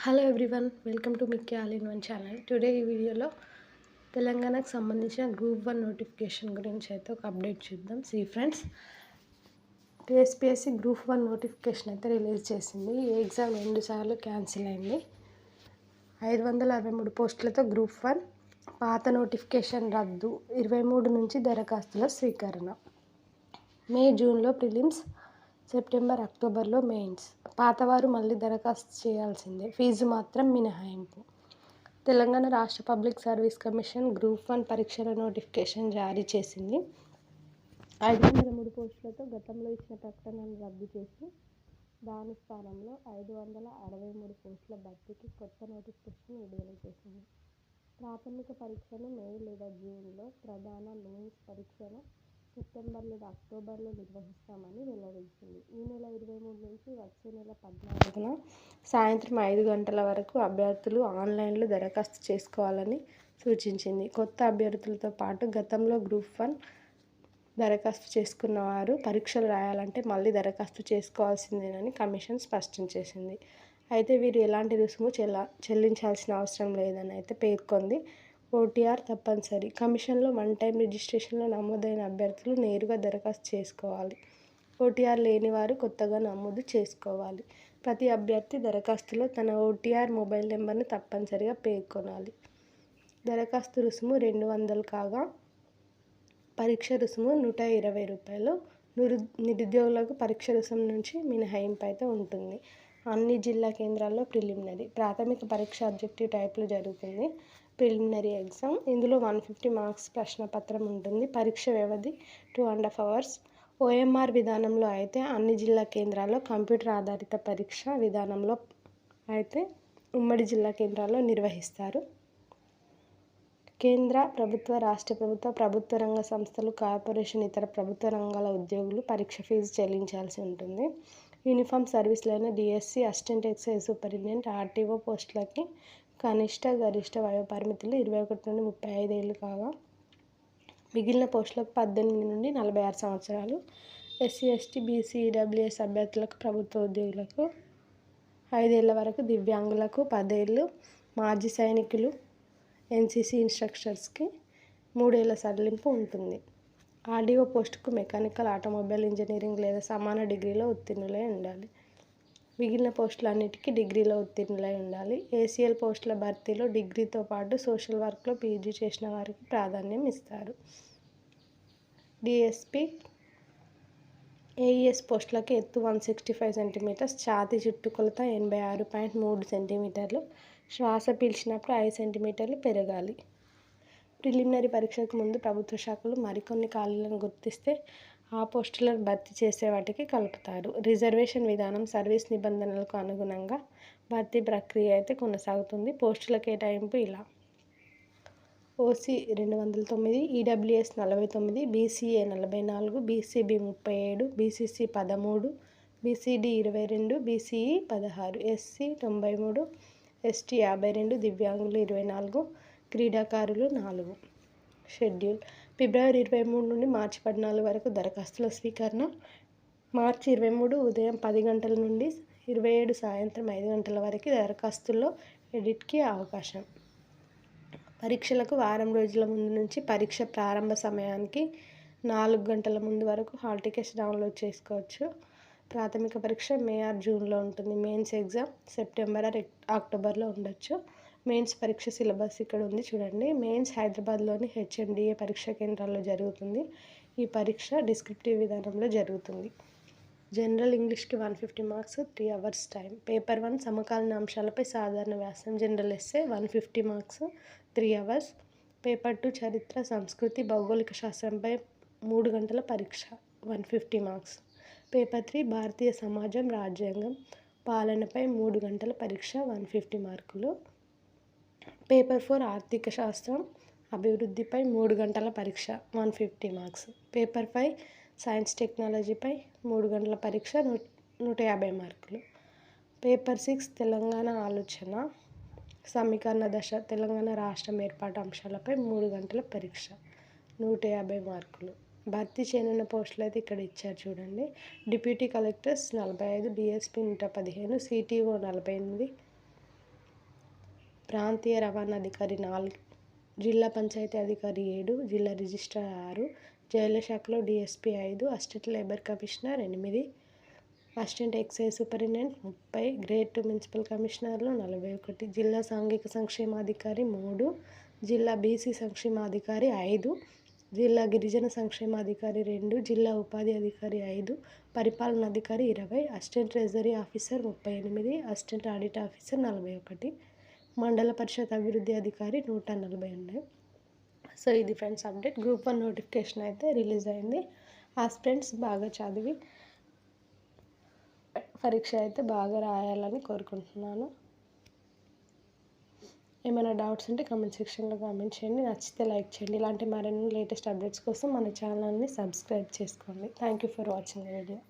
Hello everyone, welcome to Mickey all in one channel. Today ఈ వీడియోలో తెలంగాణకు సంబంధించిన గ్రూప్ 1 నోటిఫికేషన్ గురించి అయితే ఒక అప్డేట్ చూద్దాం. ఫ్రెండ్స్, టీఎస్పీఎస్సీ గ్రూప్ 1 నోటిఫికేషన్ అయితే రిలీజ్ చేసింది. ఈ ఎగ్జామ్ 2 సార్లు క్యాన్సిల్ అయింది. 563 పోస్టులతో గ్రూప్ 1. పాత నోటిఫికేషన్ రద్దు. 23 నుంచి దరఖాస్తుల స్వీకరణ. మే జూన్లో ప్రిలిమ్స్, సెప్టెంబర్ అక్టోబర్లో మెయిన్స్. పాతవారు మళ్ళీ దరఖాస్తు చేయాల్సిందే, ఫీజు మాత్రం మినహాయింపు. తెలంగాణ రాష్ట్ర పబ్లిక్ సర్వీస్ కమిషన్ గ్రూప్ 1 పరీక్షల నోటిఫికేషన్ జారీ చేసింది. 503 పోస్టులతో గతంలో ఇచ్చిన ప్రకటనను రద్దు చేసి దాని స్థానంలో 563 పోస్టుల భర్తీకి కొత్త నోటిఫికేషన్ విడుదల చేసింది. ప్రాథమిక పరీక్షను మే లేదా జూన్లో, ప్రధాన మెయిన్స్ పరీక్షను సెప్టెంబర్ లేదా అక్టోబర్లో నిర్వహిస్తామని వెల్లడించింది. ఈ నెల 23 నుంచి వచ్చే నెల 14న సాయంత్రం 5 గంటల వరకు అభ్యర్థులు ఆన్లైన్లో దరఖాస్తు చేసుకోవాలని సూచించింది. కొత్త అభ్యర్థులతో పాటు గతంలో గ్రూప్ 1 దరఖాస్తు చేసుకున్న వారు పరీక్షలు రాయాలంటే మళ్ళీ దరఖాస్తు చేసుకోవాల్సిందేనని కమిషన్ స్పష్టం చేసింది. అయితే వీరు ఎలాంటి రుసుము చెల్లించాల్సిన అవసరం లేదని అయితే పేర్కొంది. ఓటీఆర్ తప్పనిసరి. కమిషన్లో వన్ టైం రిజిస్ట్రేషన్లో నమోదైన అభ్యర్థులు నేరుగా దరఖాస్తు చేసుకోవాలి. ఓటీఆర్ లేని వారు కొత్తగా నమోదు చేసుకోవాలి. ప్రతి అభ్యర్థి దరఖాస్తులో తన ఓటీఆర్ మొబైల్ నెంబర్ను తప్పనిసరిగా పేర్కొనాలి. దరఖాస్తు రుసుము 200 కాగా పరీక్ష రుసుము 120 రూపాయలు. నిరుద్యోగులకు పరీక్ష రుసుము నుంచి మినహాయింపు అయితే ఉంటుంది. అన్ని జిల్లా కేంద్రాల్లో ప్రిలిమినరీ, ప్రాథమిక పరీక్ష ఆబ్జెక్టివ్ టైప్లో జరుగుతుంది. Preliminary exam. ఇందులో 150 మార్క్స్ ప్రశ్నపత్రం ఉంటుంది. పరీక్ష వ్యవధి 2.5 hours. ఓఎంఆర్ విధానంలో అయితే అన్ని జిల్లా కేంద్రాల్లో, కంప్యూటర్ ఆధారిత పరీక్ష విధానంలో అయితే ఉమ్మడి జిల్లా కేంద్రాల్లో నిర్వహిస్తారు. కేంద్ర ప్రభుత్వ, రాష్ట్ర ప్రభుత్వ, ప్రభుత్వ రంగ సంస్థలు, కార్పొరేషన్, ఇతర ప్రభుత్వ రంగాల ఉద్యోగులు పరీక్ష ఫీజు చెల్లించాల్సి ఉంటుంది. యూనిఫామ్ సర్వీసులైన DSC, assistant excise superintendent, RTO పోస్టులకి కనిష్ట, గరిష్ట వయోపరిమితులు 21 నుండి 35 ఏళ్ళు కాగా మిగిలిన పోస్టులకు 18 నుండి 46 సంవత్సరాలు. ఎస్సీ, ఎస్టీ, బీసీ, ఈడబ్ల్యూఎస్ అభ్యర్థులకు, ప్రభుత్వ ఉద్యోగులకు 5 ఏళ్ల వరకు, దివ్యాంగులకు 10 ఏళ్ళు, మాజీ సైనికులు, ఎన్సీసీ ఇన్స్ట్రక్టర్స్కి 3 ఏళ్ల సడలింపు ఉంటుంది. ఆర్డీఓ పోస్టుకు మెకానికల్, ఆటోమొబైల్ ఇంజనీరింగ్ లేదా సమాన డిగ్రీలో ఉత్తీర్ణులై ఉండాలి. మిగిలిన పోస్టులన్నిటికీ డిగ్రీలో ఉత్తీర్ణులై ఉండాలి. ఏసీఎల్ పోస్టుల భర్తీలో డిగ్రీతో పాటు సోషల్ వర్క్లో పీజీ చేసిన వారికి ప్రాధాన్యం ఇస్తారు. డిఎస్పీ, ఏఈఎస్ పోస్టులకి ఎత్తు 165 సెంటీమీటర్స్, ఛాతీ చుట్టుకొలత 86.3 సెంటీమీటర్లు, శ్వాస పీల్చినప్పుడు 5 సెంటీమీటర్లు పెరగాలి. ప్రిలిమినరీ పరీక్షకు ముందు ప్రభుత్వ శాఖలు మరికొన్ని ఖాళీలను గుర్తిస్తే ఆ పోస్టులను భర్తీ చేసే వాటికి కలుపుతారు. రిజర్వేషన్ విధానం, సర్వీస్ నిబంధనలకు అనుగుణంగా భర్తీ ప్రక్రియ అయితే కొనసాగుతుంది. పోస్టుల కేటాయింపు ఇలా: OC 209, EWS 49, BCA 44, BCB 37, BCC 13, BCD 22, BCE 16, SC 93, ST 52, దివ్యాంగులు 24, క్రీడాకారులు 4. షెడ్యూల్: ఫిబ్రవరి 23 నుండి మార్చి 14 వరకు దరఖాస్తుల స్వీకరణ. మార్చి 23 ఉదయం 10 గంటల నుండి 27 సాయంత్రం 5 గంటల వరకు దరఖాస్తుల్లో ఎడిట్కి అవకాశం. పరీక్షలకు వారం రోజుల ముందు నుంచి పరీక్ష ప్రారంభ సమయానికి 4 గంటల ముందు వరకు హాల్ టికెట్స్ డౌన్లోడ్ చేసుకోవచ్చు. ప్రాథమిక పరీక్ష మే ఆర్ జూన్లో ఉంటుంది. మెయిన్స్ ఎగ్జామ్ సెప్టెంబర్ ఆర్ అక్టోబర్లో ఉండొచ్చు. మెయిన్స్ పరీక్ష సిలబస్ ఇక్కడ ఉంది చూడండి. మెయిన్స్ హైదరాబాద్లోని హెచ్ఎండిఏ పరీక్షా కేంద్రాల్లో జరుగుతుంది. ఈ పరీక్ష డిస్క్రిప్టివ్ విధానంలో జరుగుతుంది. జనరల్ ఇంగ్లీష్కి 150 మార్క్స్, 3 hours టైం. పేపర్ 1 సమకాలీన అంశాలపై సాధారణ వ్యాసం, general essay 150 marks, 3 hours. Paper 2 చరిత్ర, సంస్కృతి, భౌగోళిక శాస్త్రంపై 3 గంటల పరీక్ష, 150 మార్క్స్. పేపర్ 3 భారతీయ సమాజం, రాజ్యాంగం, పాలనపై 3 గంటల పరీక్ష, 150 మార్కులు. పేపర్ 4 ఆర్థిక శాస్త్రం, అభివృద్ధిపై 3 గంటల పరీక్ష, 150 మార్క్స్. పేపర్ 5 సైన్స్ టెక్నాలజీపై 3 గంటల పరీక్ష, 150 మార్కులు. పేపర్ 6 తెలంగాణ ఆలోచన, సమీకరణ దశ, తెలంగాణ రాష్ట్రం ఏర్పాటు అంశాలపై 3 గంటల పరీక్ష, 150 మార్కులు. భర్తీ చేయనున్న పోస్టులు అయితే ఇక్కడ ఇచ్చారు చూడండి. డిప్యూటీ కలెక్టర్స్ 45, డిఎస్పీ 115, సిటీఓ 48, ప్రాంతీయ రవాణా అధికారి 4, జిల్లా పంచాయతీ అధికారి 7, జిల్లా రిజిస్ట్రార్ 6, జైళ్ల శాఖలో DSP 5, assistant labour commissioner 8, assistant excise superintendent 30, grade 2 municipal కమిషనర్లు 41, జిల్లా సాంఘిక సంక్షేమాధికారి 3, జిల్లా బీసీ సంక్షేమాధికారి 5, జిల్లా గిరిజన సంక్షేమాధికారి 2, జిల్లా ఉపాధి అధికారి 5, పరిపాలనాధికారి 20, assistant treasury officer 38, assistant audit officer 41, మండల పరిషత్ అభివృద్ధి అధికారి 140 ఉన్నాయి. సో ఇది ఫ్రెండ్స్ అప్డేట్. గ్రూప్ 1 నోటిఫికేషన్ అయితే రిలీజ్ అయింది. ఆస్పిరెంట్స్ బాగా చదివి పరీక్ష అయితే బాగా రాయాలని కోరుకుంటున్నాను. ఏమైనా డౌట్స్ ఉంటే కామెంట్ సెక్షన్లో కామెంట్ చేయండి. నచ్చితే లైక్ చేయండి. ఇలాంటి మరిన్ని లేటెస్ట్ అప్డేట్స్ కోసం మన ఛానల్ని సబ్స్క్రైబ్ చేసుకోండి. Thank you for watching the video.